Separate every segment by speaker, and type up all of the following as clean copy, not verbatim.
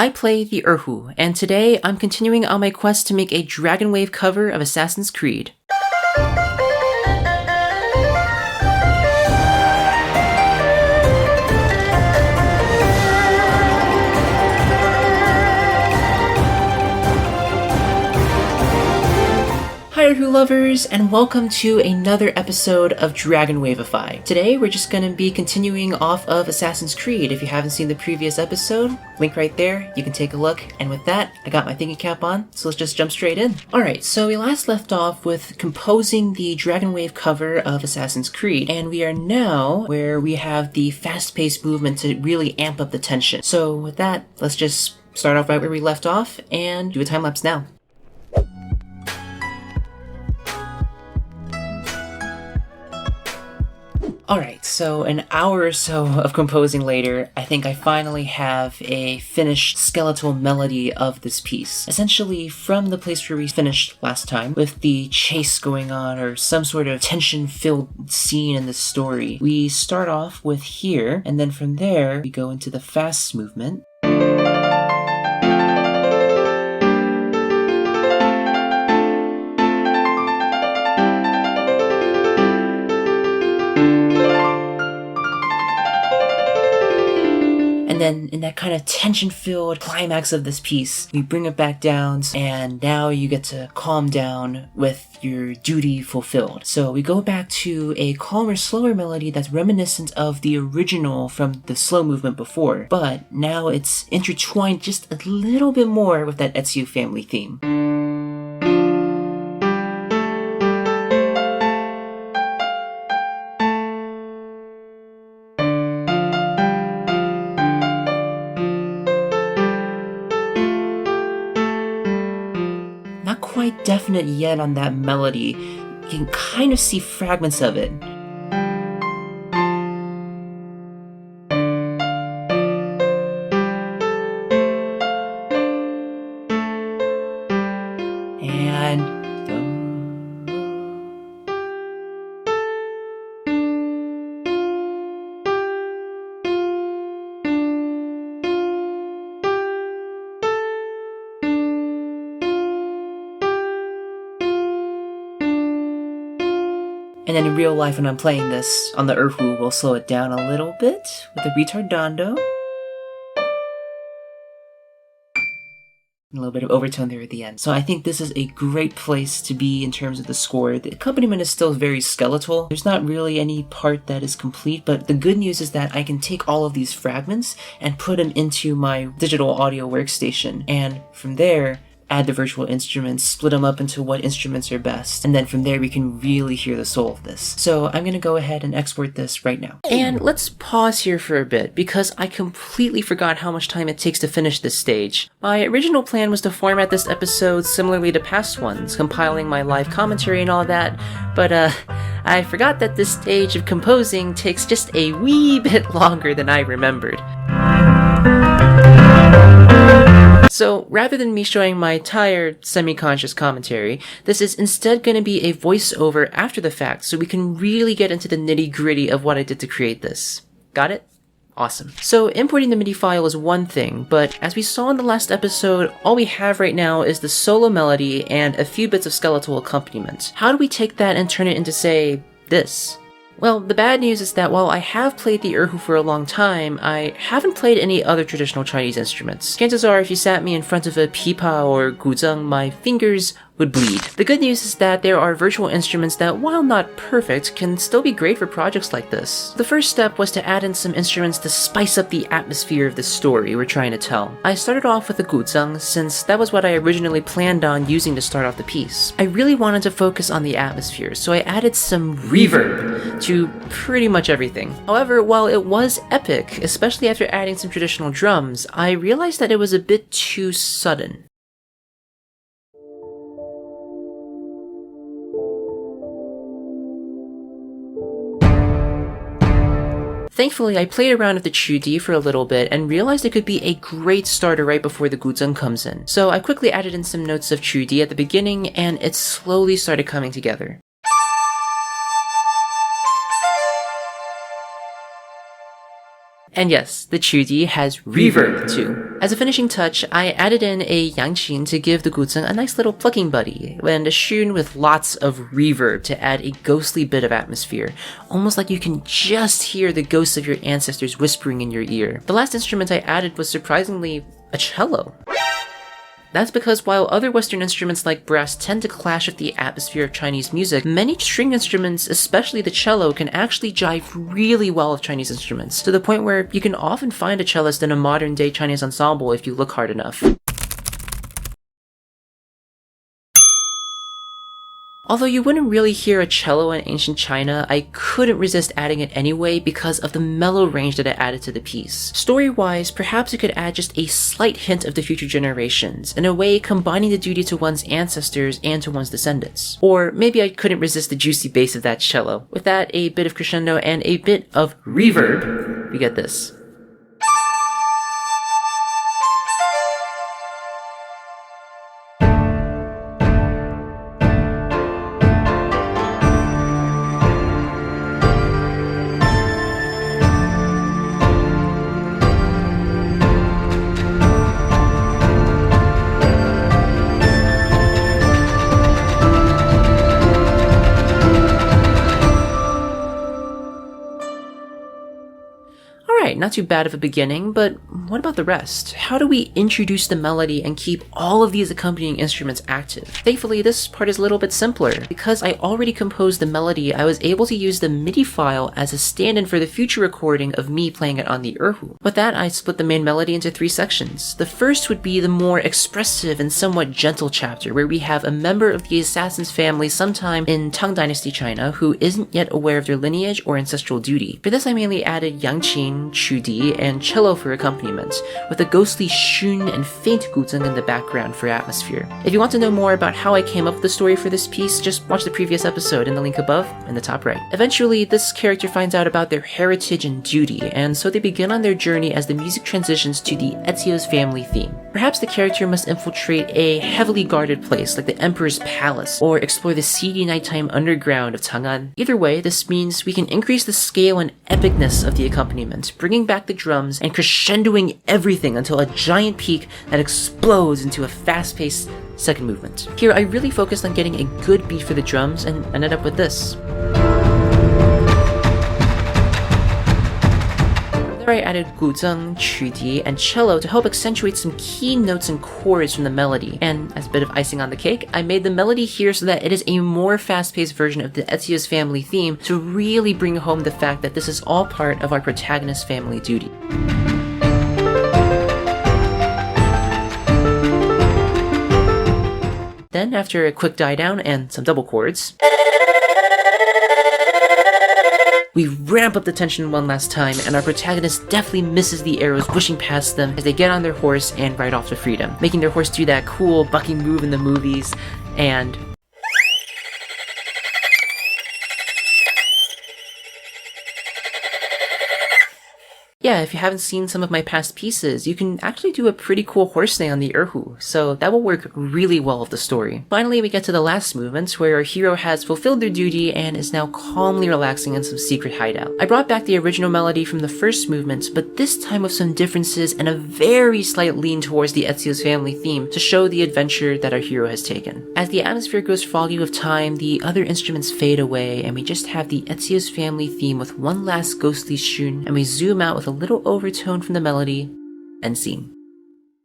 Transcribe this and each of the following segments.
Speaker 1: I play the erhu, and today I'm continuing on my quest to make a Dragon Wave cover of Assassin's Creed. Hi erhu lovers, and welcome to another episode of Dragon Waveify. Today we're just going to be continuing off of Assassin's Creed. If you haven't seen the previous episode, link right there, you can take a look. And with that, I got my thinking cap on, so let's just jump straight in. Alright, so we last left off with composing the Dragon Wave cover of Assassin's Creed, and we are now where we have the fast-paced movement to really amp up the tension. So with that, let's just start off right where we left off and do a time-lapse now. Alright, so an hour or so of composing later, I think I finally have a finished skeletal melody of this piece. Essentially, from the place where we finished last time, with the chase going on or some sort of tension-filled scene in the story, we start off with here, and then from there, we go into the fast movement. And then in that kind of tension-filled climax of this piece, we bring it back down, and now you get to calm down with your duty fulfilled. So we go back to a calmer, slower melody that's reminiscent of the original from the slow movement before, but now it's intertwined just a little bit more with that Ezio family theme. Not quite definite yet on that melody. You can kind of see fragments of it. And then in real life when I'm playing this on the erhu, we'll slow it down a little bit with a retardando. And a little bit of overtone there at the end. So I think this is a great place to be in terms of the score. The accompaniment is still very skeletal. There's not really any part that is complete, but the good news is that I can take all of these fragments and put them into my digital audio workstation. And from there, add the virtual instruments, split them up into what instruments are best, and then from there we can really hear the soul of this. So I'm going to go ahead and export this right now. And let's pause here for a bit, because I completely forgot how much time it takes to finish this stage. My original plan was to format this episode similarly to past ones, compiling my live commentary and all that, but I forgot that this stage of composing takes just a wee bit longer than I remembered. So rather than me showing my tired, semi-conscious commentary, this is instead going to be a voiceover after the fact, so we can really get into the nitty-gritty of what I did to create this. Got it? Awesome. So importing the MIDI file is one thing, but as we saw in the last episode, all we have right now is the solo melody and a few bits of skeletal accompaniment. How do we take that and turn it into, say, this? Well, the bad news is that while I have played the erhu for a long time, I haven't played any other traditional Chinese instruments. Chances are if you sat me in front of a pipa or guzheng, my fingers would bleed. The good news is that there are virtual instruments that, while not perfect, can still be great for projects like this. The first step was to add in some instruments to spice up the atmosphere of the story we're trying to tell. I started off with a guzheng since that was what I originally planned on using to start off the piece. I really wanted to focus on the atmosphere, so I added some reverb to pretty much everything. However, while it was epic, especially after adding some traditional drums, I realized that it was a bit too sudden. Thankfully, I played around with the QD for a little bit and realized it could be a great starter right before the guzheng comes in. So I quickly added in some notes of QD at the beginning, and it slowly started coming together. And yes, the chudi has reverb too. As a finishing touch, I added in a yangqin to give the guzheng a nice little plucking buddy, and a shun with lots of reverb to add a ghostly bit of atmosphere, almost like you can just hear the ghosts of your ancestors whispering in your ear. The last instrument I added was surprisingly a cello. That's because while other Western instruments like brass tend to clash with the atmosphere of Chinese music, many string instruments, especially the cello, can actually jive really well with Chinese instruments, to the point where you can often find a cellist in a modern-day Chinese ensemble if you look hard enough. Although you wouldn't really hear a cello in ancient China, I couldn't resist adding it anyway because of the mellow range that it added to the piece. Story-wise, perhaps it could add just a slight hint of the future generations, in a way combining the duty to one's ancestors and to one's descendants. Or maybe I couldn't resist the juicy bass of that cello. With that, a bit of crescendo and a bit of reverb, we get this. Alright, not too bad of a beginning, but what about the rest? How do we introduce the melody and keep all of these accompanying instruments active? Thankfully, this part is a little bit simpler. Because I already composed the melody, I was able to use the MIDI file as a stand-in for the future recording of me playing it on the erhu. With that, I split the main melody into 3 sections. The first would be the more expressive and somewhat gentle chapter, where we have a member of the assassin's family sometime in Tang Dynasty China who isn't yet aware of their lineage or ancestral duty. For this, I mainly added yangqin, chudi, and cello for accompaniment, with a ghostly shun and faint guzheng in the background for atmosphere. If you want to know more about how I came up with the story for this piece, just watch the previous episode in the link above in the top right. Eventually, this character finds out about their heritage and duty, and so they begin on their journey as the music transitions to the Ezio's family theme. Perhaps the character must infiltrate a heavily guarded place like the Emperor's Palace, or explore the seedy nighttime underground of Chang'an. Either way, this means we can increase the scale and epicness of the accompaniment, bringing back the drums and crescendoing everything until a giant peak that explodes into a fast-paced second movement. Here, I really focused on getting a good beat for the drums and ended up with this. There I added guzheng, chudi, and cello to help accentuate some key notes and chords from the melody, and as a bit of icing on the cake, I made the melody here so that it is a more fast-paced version of the Ezio's family theme to really bring home the fact that this is all part of our protagonist's family duty. Then, after a quick die down and some double chords, we ramp up the tension one last time, and our protagonist definitely misses the arrows wishing past them as they get on their horse and ride off to freedom, making their horse do that cool bucking move in the movies, and yeah, if you haven't seen some of my past pieces, you can actually do a pretty cool horse thing on the erhu, so that will work really well with the story. Finally, we get to the last movement, where our hero has fulfilled their duty and is now calmly relaxing in some secret hideout. I brought back the original melody from the first movement, but this time with some differences and a very slight lean towards the Ezio's family theme to show the adventure that our hero has taken. As the atmosphere grows foggy with time, the other instruments fade away, and we just have the Ezio's family theme with one last ghostly shun, and we zoom out with a little overtone from the melody, and scene.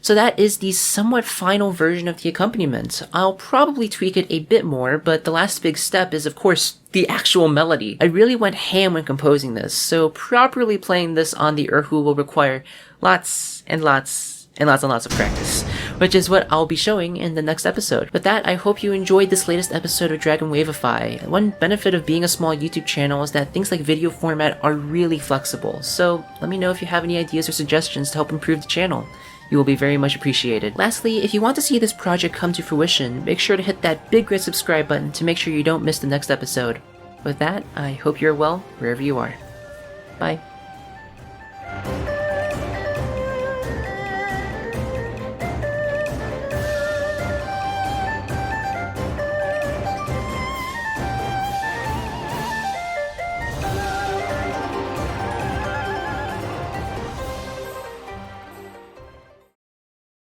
Speaker 1: So that is the somewhat final version of the accompaniment. I'll probably tweak it a bit more, but the last big step is, of course, the actual melody. I really went ham when composing this, so properly playing this on the erhu will require lots and lots of practice, which is what I'll be showing in the next episode. With that, I hope you enjoyed this latest episode of Dragon Waveify. One benefit of being a small YouTube channel is that things like video format are really flexible, so let me know if you have any ideas or suggestions to help improve the channel. You will be very much appreciated. Lastly, if you want to see this project come to fruition, make sure to hit that big red subscribe button to make sure you don't miss the next episode. With that, I hope you're well wherever you are. Bye.